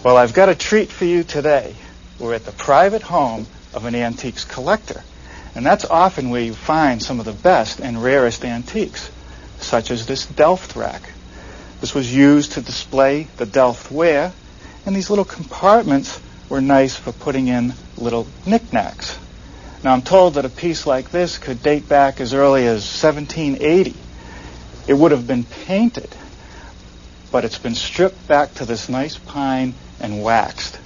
Well, I've got a treat for you today. We're at the private home of an antiques collector. And that's often where you find some of the best and rarest antiques, such as this Delft rack. This was used to display the Delft ware, and these little compartments were nice for putting in little knickknacks. Now, I'm told that a piece like this could date back as early as 1780. It would have been painted, but it's been stripped back to this nice pine and waxed.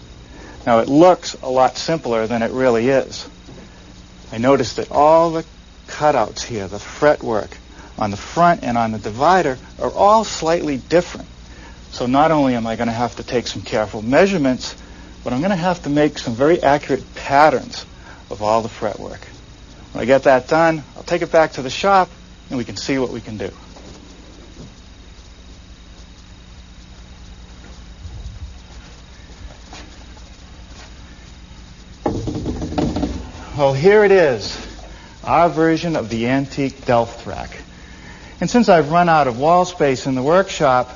Now, it looks a lot simpler than it really is. I noticed that all the cutouts here, the fretwork on the front and on the divider, are all slightly different. So not only am I going to have to take some careful measurements, but I'm going to have to make some very accurate patterns of all the fretwork. When I get that done, I'll take it back to the shop and we can see what we can do. Well, here it is, our version of the antique Delft rack. And since I've run out of wall space in the workshop,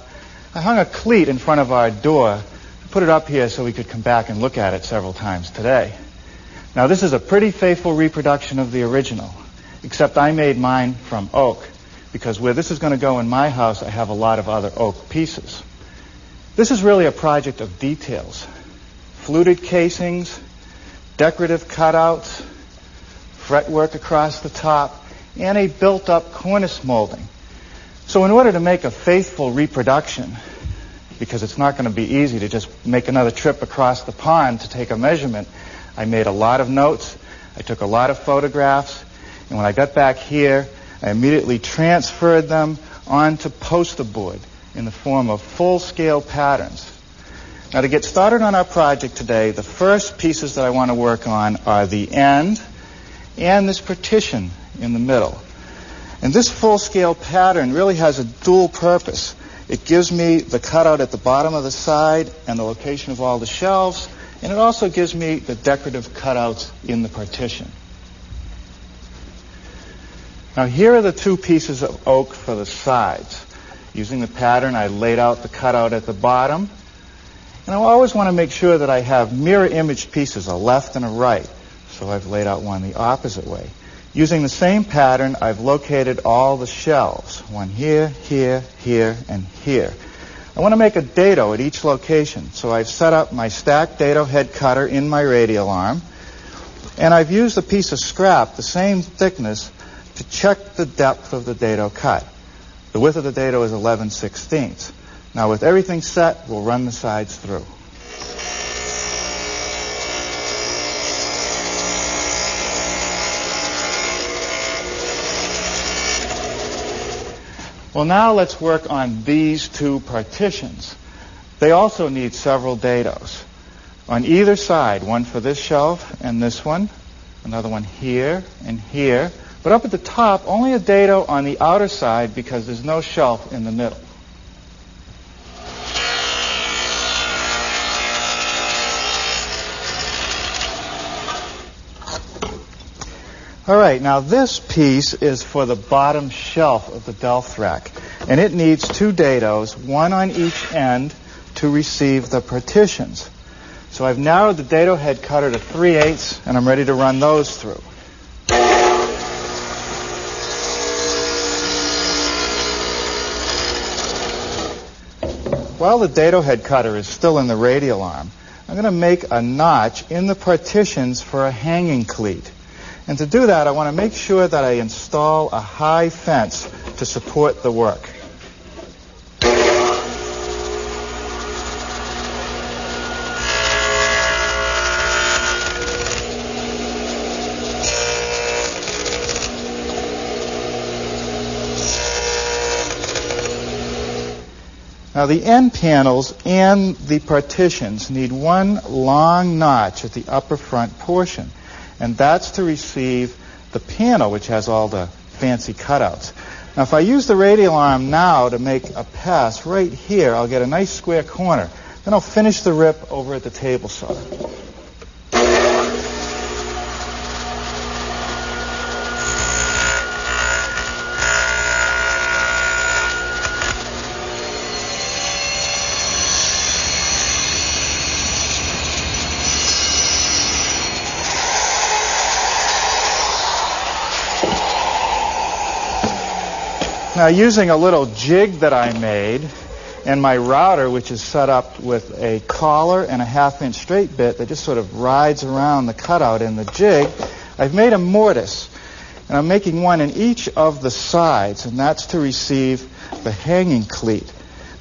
I hung a cleat in front of our door to put it up here so we could come back and look at it several times today. Now, this is a pretty faithful reproduction of the original, except I made mine from oak, because where this is going to go in my house, I have a lot of other oak pieces. This is really a project of details. Fluted casings, decorative cutouts, fretwork across the top, and a built-up cornice molding. So in order to make a faithful reproduction, because it's not going to be easy to just make another trip across the pond to take a measurement, I made a lot of notes, I took a lot of photographs, and when I got back here, I immediately transferred them onto poster board in the form of full-scale patterns. Now, to get started on our project today, the first pieces that I want to work on are the end and this partition in the middle. And this full-scale pattern really has a dual purpose. It gives me the cutout at the bottom of the side and the location of all the shelves, and it also gives me the decorative cutouts in the partition. Now, here are the two pieces of oak for the sides. Using the pattern, I laid out the cutout at the bottom. And I always want to make sure that I have mirror image pieces, a left and a right. So I've laid out one the opposite way. Using the same pattern, I've located all the shelves. One here, here, here, and here. I want to make a dado at each location. So I've set up my stacked dado head cutter in my radial arm. And I've used a piece of scrap, the same thickness, to check the depth of the dado cut. The width of the dado is 11/16. Now, with everything set, we'll run the sides through. Well, now let's work on these two partitions. They also need several dados. On either side, one for this shelf and this one, another one here and here. But up at the top, only a dado on the outer side because there's no shelf in the middle. All right, now this piece is for the bottom shelf of the Delft rack, and it needs two dados, one on each end, to receive the partitions. So I've narrowed the dado head cutter to 3/8, and I'm ready to run those through. While the dado head cutter is still in the radial arm, I'm going to make a notch in the partitions for a hanging cleat. And to do that, I want to make sure that I install a high fence to support the work. Now, the end panels and the partitions need one long notch at the upper front portion. And that's to receive the panel, which has all the fancy cutouts. Now, if I use the radial arm now to make a pass right here, I'll get a nice square corner. Then I'll finish the rip over at the table saw. Now, using a little jig that I made and my router, which is set up with a collar and a 1/2-inch straight bit that just sort of rides around the cutout in the jig, I've made a mortise. And I'm making one in each of the sides, and that's to receive the hanging cleat.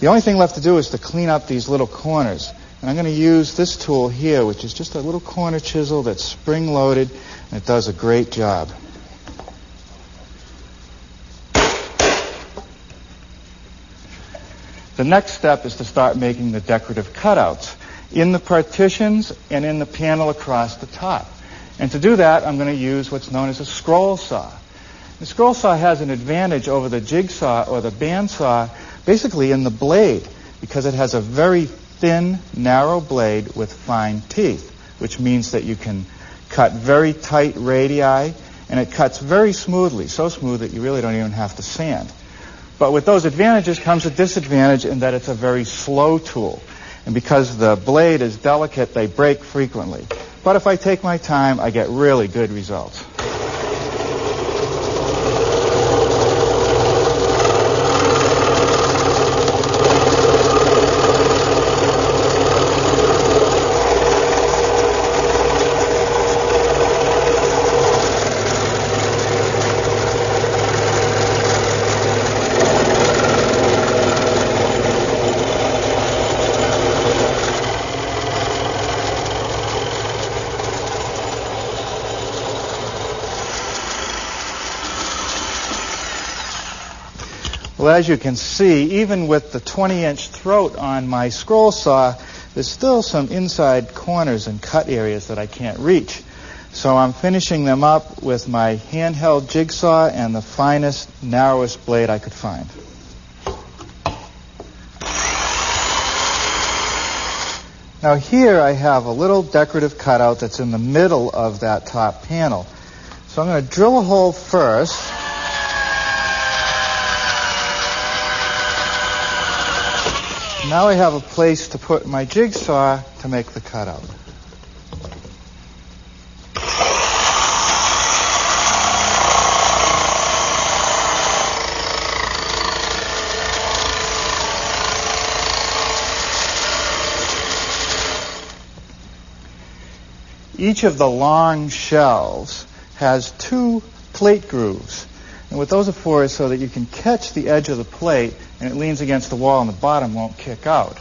The only thing left to do is to clean up these little corners. And I'm going to use this tool here, which is just a little corner chisel that's spring-loaded, and it does a great job. The next step is to start making the decorative cutouts in the partitions and in the panel across the top. And to do that, I'm going to use what's known as a scroll saw. The scroll saw has an advantage over the jigsaw or the bandsaw, basically in the blade, because it has a very thin, narrow blade with fine teeth, which means that you can cut very tight radii, and it cuts very smoothly, so smooth that you really don't even have to sand. But with those advantages comes a disadvantage in that it's a very slow tool. And because the blade is delicate, they break frequently. But if I take my time, I get really good results. Well, as you can see, even with the 20-inch throat on my scroll saw, there's still some inside corners and cut areas that I can't reach. So I'm finishing them up with my handheld jigsaw and the finest, narrowest blade I could find. Now here I have a little decorative cutout that's in the middle of that top panel. So I'm going to drill a hole first. Now I have a place to put my jigsaw to make the cutout. Each of the long shelves has 2 plate grooves. And what those are for is so that you can catch the edge of the plate and it leans against the wall and the bottom won't kick out.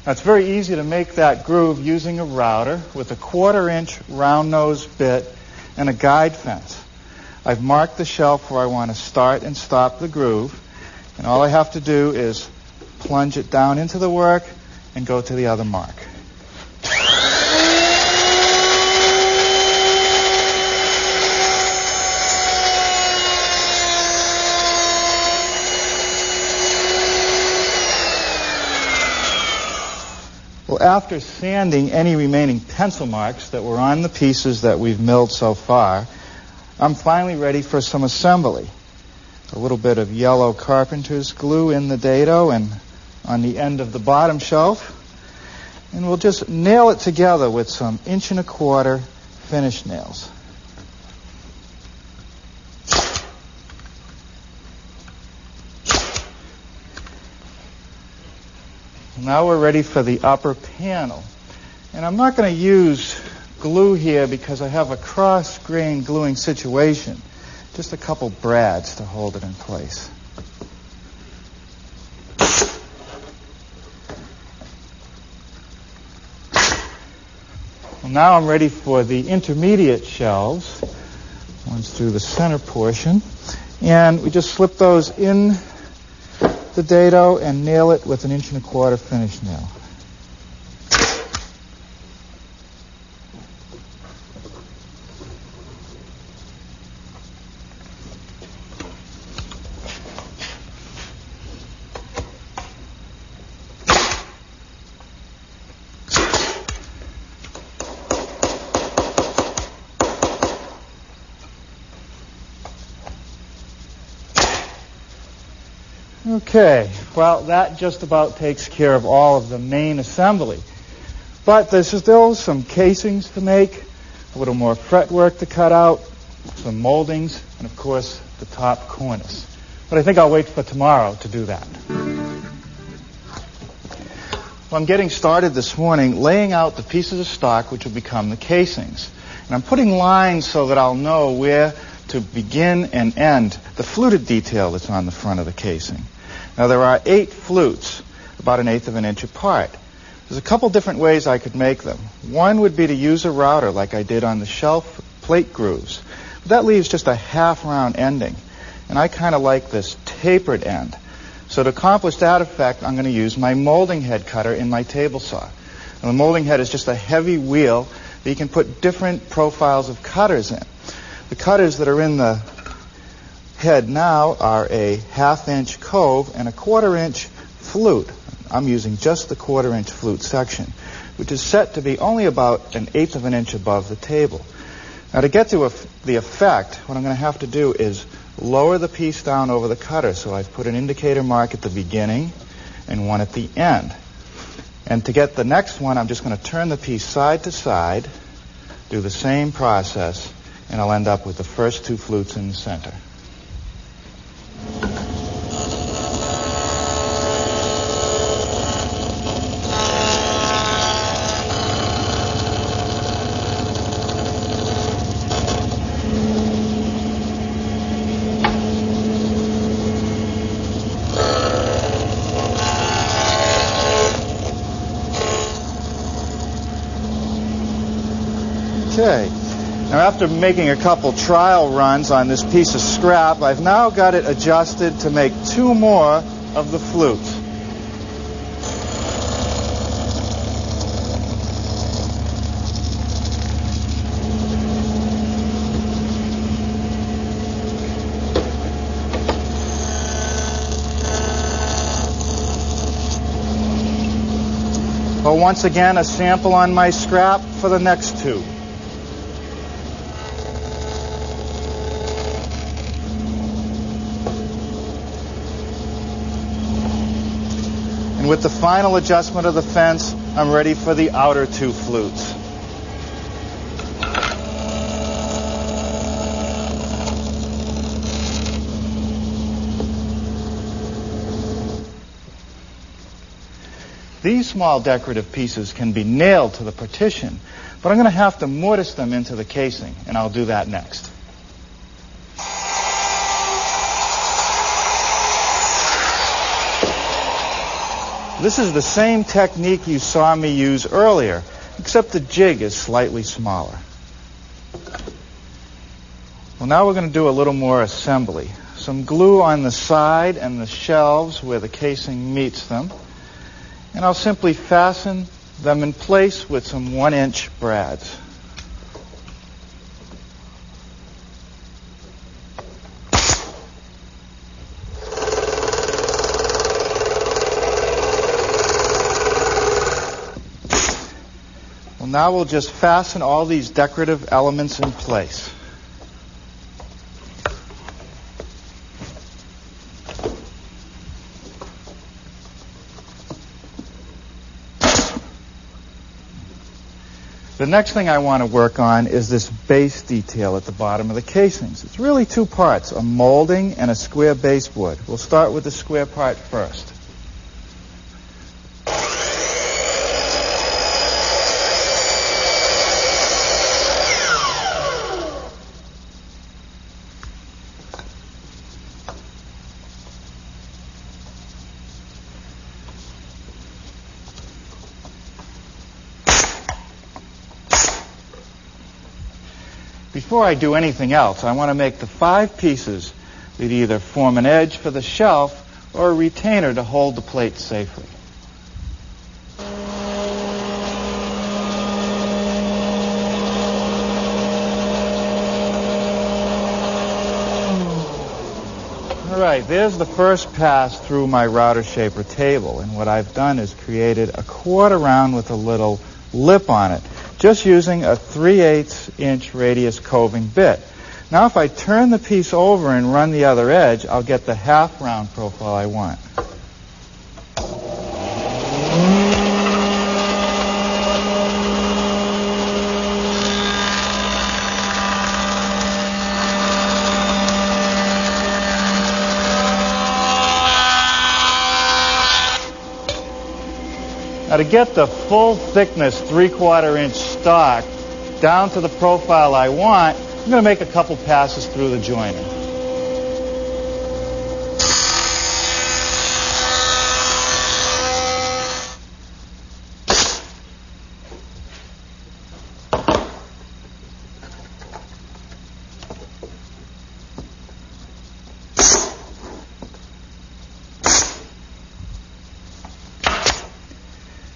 Now, it's very easy to make that groove using a router with a 1/4-inch round nose bit and a guide fence. I've marked the shelf where I want to start and stop the groove, and all I have to do is plunge it down into the work and go to the other mark. Well, after sanding any remaining pencil marks that were on the pieces that we've milled so far, I'm finally ready for some assembly. A little bit of yellow carpenter's glue in the dado and on the end of the bottom shelf. And we'll just nail it together with some 1¼ inch finish nails. Now we're ready for the upper panel. And I'm not going to use glue here because I have a cross-grain gluing situation. Just a couple brads to hold it in place. Well, now I'm ready for the intermediate shelves. One's through the center portion. And we just slip those in the dado and nail it with an 1¼ inch finish nail. Okay, well, that just about takes care of all of the main assembly. But there's still some casings to make, a little more fretwork to cut out, some moldings, and of course, the top cornice. But I think I'll wait for tomorrow to do that. Well, I'm getting started this morning laying out the pieces of stock which will become the casings. And I'm putting lines so that I'll know where to begin and end the fluted detail that's on the front of the casing. Now, there are 8 flutes, about 1/8 of an inch apart. There's a couple different ways I could make them. One would be to use a router like I did on the shelf plate grooves. But that leaves just a half-round ending. And I kind of like this tapered end. So to accomplish that effect, I'm going to use my molding head cutter in my table saw. And the molding head is just a heavy wheel that you can put different profiles of cutters in. The cutters that are in the head now are a 1/2 inch cove and a 1/4 inch flute. I'm using just the 1/4 inch flute section, which is set to be only about 1/8 of an inch above the table. Now, to get to the effect, what I'm going to have to do is lower the piece down over the cutter. So I've put an indicator mark at the beginning and one at the end. And to get the next one, I'm just going to turn the piece side to side, do the same process, and I'll end up with the first 2 flutes in the center. Okay. Now, after making a couple trial runs on this piece of scrap, I've now got it adjusted to make 2 more of the flutes. Well, once again, a sample on my scrap for the next 2. And with the final adjustment of the fence, I'm ready for the outer 2 flutes. These small decorative pieces can be nailed to the partition, but I'm going to have to mortise them into the casing, and I'll do that next. This is the same technique you saw me use earlier, except the jig is slightly smaller. Well, now we're going to do a little more assembly. Some glue on the side and the shelves where the casing meets them. And I'll simply fasten them in place with some 1-inch brads. Well, now we'll just fasten all these decorative elements in place. The next thing I want to work on is this base detail at the bottom of the casings. It's really 2 parts, a molding and a square baseboard. We'll start with the square part first. Before I do anything else, I want to make the 5 pieces that either form an edge for the shelf or a retainer to hold the plate safely. All right, there's the first pass through my router shaper table, and what I've done is created a 1/4 round with a little lip on it, just using a 3/8 inch radius coving bit. Now if I turn the piece over and run the other edge, I'll get the half round profile I want. Now to get the full thickness 3/4 inch stock down to the profile I want, I'm going to make a couple passes through the joiner.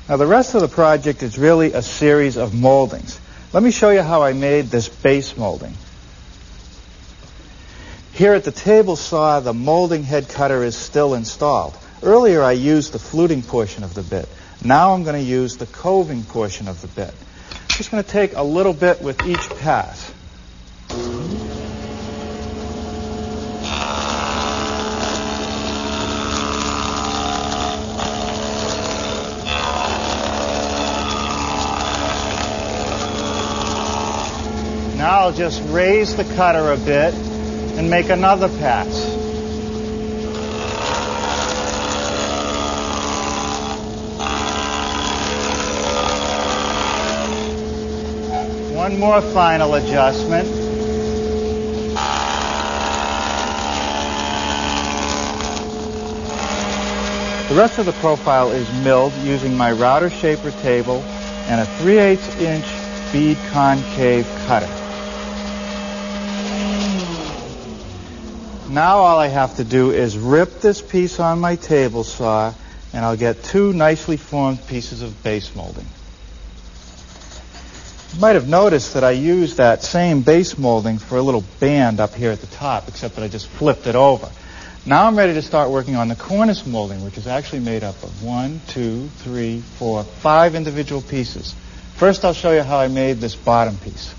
Now the rest of the project is really a series of moldings. Let me show you how I made this base molding. Here at the table saw, the molding head cutter is still installed. Earlier I used the fluting portion of the bit. Now I'm going to use the coving portion of the bit. I'm just going to take a little bit with each pass. Now I'll just raise the cutter a bit and make another pass. One more final adjustment. The rest of the profile is milled using my router shaper table and a 3/8 inch bead concave cutter. Now all I have to do is rip this piece on my table saw, and I'll get two nicely formed pieces of base molding. You might have noticed that I used that same base molding for a little band up here at the top, except that I just flipped it over. Now I'm ready to start working on the cornice molding, which is actually made up of 1, 2, 3, 4, 5 individual pieces. First I'll show you how I made this bottom piece.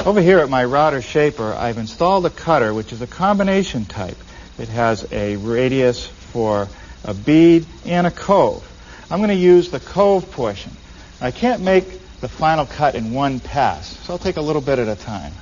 Over here at my router shaper, I've installed a cutter, which is a combination type. It has a radius for a bead and a cove. I'm going to use the cove portion. I can't make the final cut in one pass, so I'll take a little bit at a time.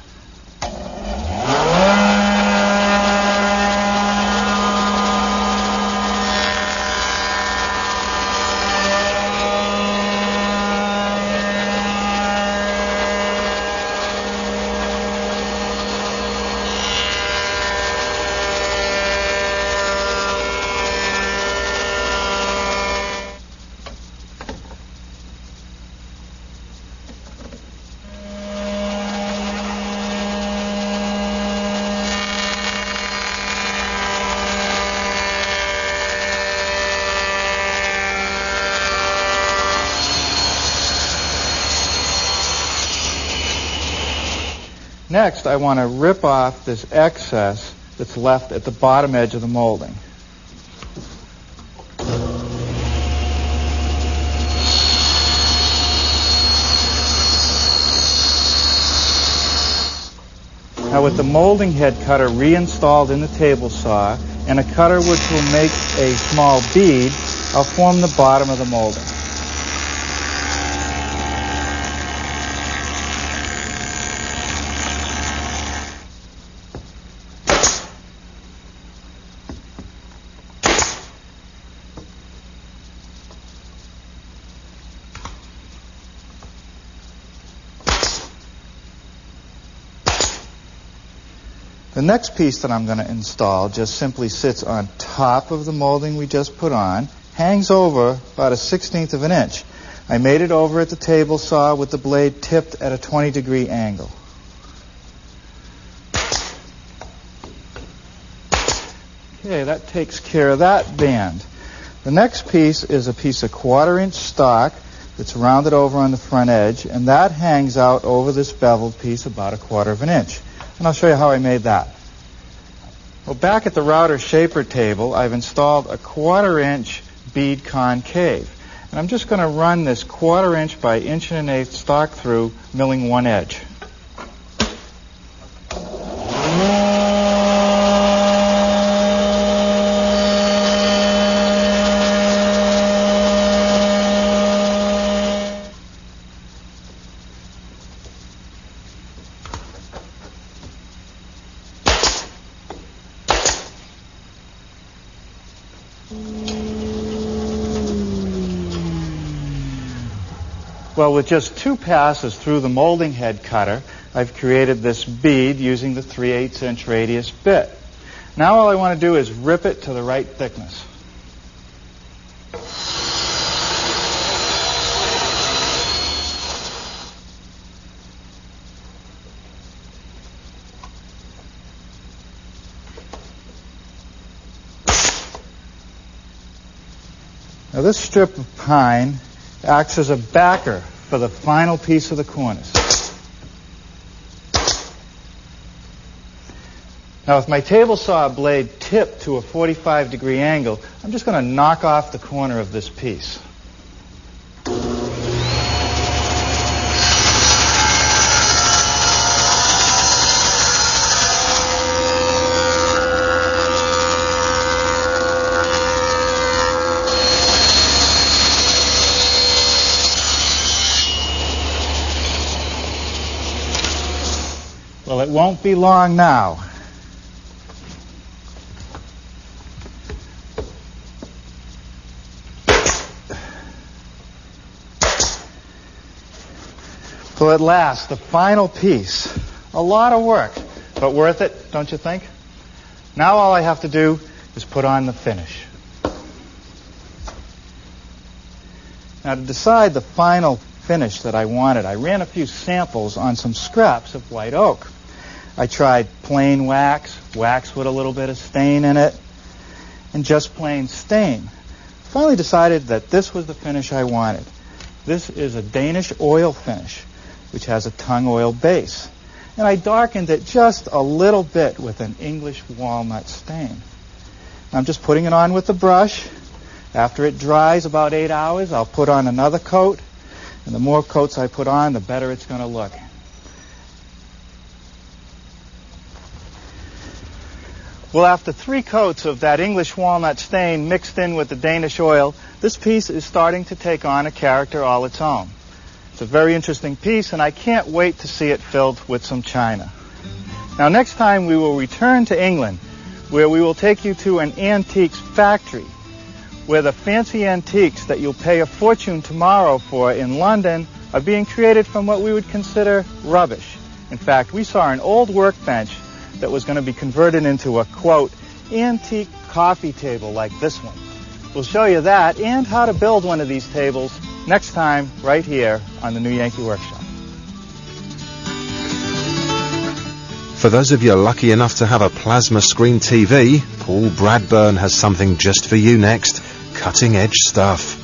Next, I want to rip off this excess that's left at the bottom edge of the molding. Now with the molding head cutter reinstalled in the table saw and a cutter which will make a small bead, I'll form the bottom of the molding. The next piece that I'm going to install just simply sits on top of the molding we just put on, hangs over about 1/16 of an inch. I made it over at the table saw with the blade tipped at a 20-degree angle. Okay, that takes care of that band. The next piece is a piece of 1/4 inch stock that's rounded over on the front edge, and that hangs out over this beveled piece about 1/4 of an inch. And I'll show you how I made that. Well, back at the router shaper table, I've installed a 1/4 inch bead concave. And I'm just going to run this 1/4 inch by 1.125 stock through, milling one edge. Well, with just 2 passes through the molding head cutter, I've created this bead using the 3/8" radius bit. Now all I want to do is rip it to the right thickness. Now this strip of pine acts as a backer for the final piece of the cornice. Now with my table saw blade tipped to a 45-degree angle, I'm just going to knock off the corner of this piece. Well, it won't be long now. So at last, the final piece. A lot of work, but worth it, don't you think? Now all I have to do is put on the finish. Now to decide the final finish that I wanted, I ran a few samples on some scraps of white oak. I tried plain wax, wax with a little bit of stain in it, and just plain stain. Finally decided that this was the finish I wanted. This is a Danish oil finish, which has a tung oil base. And I darkened it just a little bit with an English walnut stain. I'm just putting it on with the brush. After it dries about 8 hours, I'll put on another coat. And the more coats I put on, the better it's going to look. Well, after 3 coats of that English walnut stain mixed in with the Danish oil, this piece is starting to take on a character all its own. It's a very interesting piece, and I can't wait to see it filled with some china. Now, next time we will return to England, where we will take you to an antiques factory, where the fancy antiques that you'll pay a fortune tomorrow for in London are being created from what we would consider rubbish. In fact, we saw an old workbench that was going to be converted into a, quote, antique coffee table like this one. We'll show you that and how to build one of these tables next time right here on the New Yankee Workshop. For those of you lucky enough to have a plasma screen TV, Paul Bradburn has something just for you next. Cutting edge stuff.